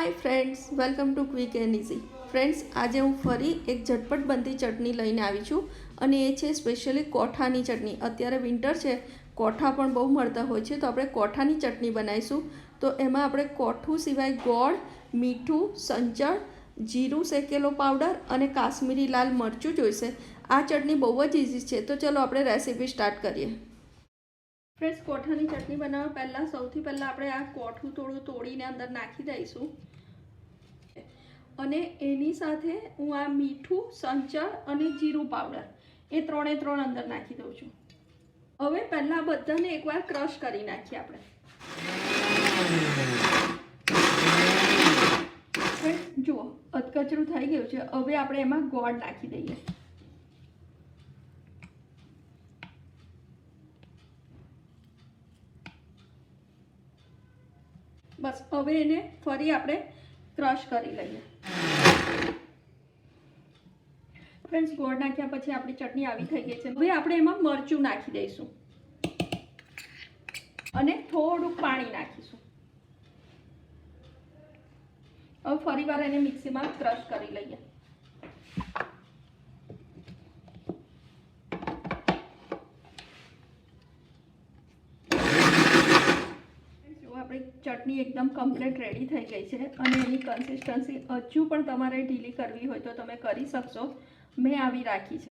Hi friends, welcome to quick and easy. Friends, आज हूँ फरी एक झटपट बनती चटनी लईने आवी छूं अने ए छे स्पेशली कोठानी चटनी। अत्यारे विंटर छे, कोठा पण बहु मळता होय छे, तो आपणे कोठानी चटनी बनावीशुं। तो एमां आपणे कोठुं सिवाय गोळ, मीठुं, संचळ, जीरुं शेकेलो पाउडर अने काश्मीरी लाल मरचुं जोईशे। आ चटनी बहु ज इजी छे, तो चलो आपणे रेसिपी स्टार्ट करीए। फ्रेंड्स, कोठानी चटनी बनाववा पहला सौथी पहला आपणे आ कोठुं थोडुं तोड़ीने अंदर नाखी दईशुं अने एनी साथे हूँ आ मीठुं, संचळ अने जीरुं पाउडर ए त्रणेय त्रण अंदर नाखी दઉં છું। હવે પહેલા બધાને એકવાર ક્રશ કરી નાખીએ આપણે। જુઓ અધકચરું થઈ ગયું છે। હવે આપણે એમાં ગોળ નાખી દઈએ। बस हवे एने फरी आपणे क्रश करी लईए। फ्रेंड्स, गोळ नाख्या पछी आपणी चटनी आवी थई गई छे। हवे आपणे एमां मरचुं नाखी दईशुं अने थोडुं पाणी नाखीशुं। हवे फरीवार एने मिक्सीमां क्रश करी लईए। चटनी एकदम कम्प्लीट रेडी थई गई है और एनी कन्सिस्टन्सी हजू पण तमारे ढीली करवी होय तो तमे करी शकशो। मैं आवी राखी छे।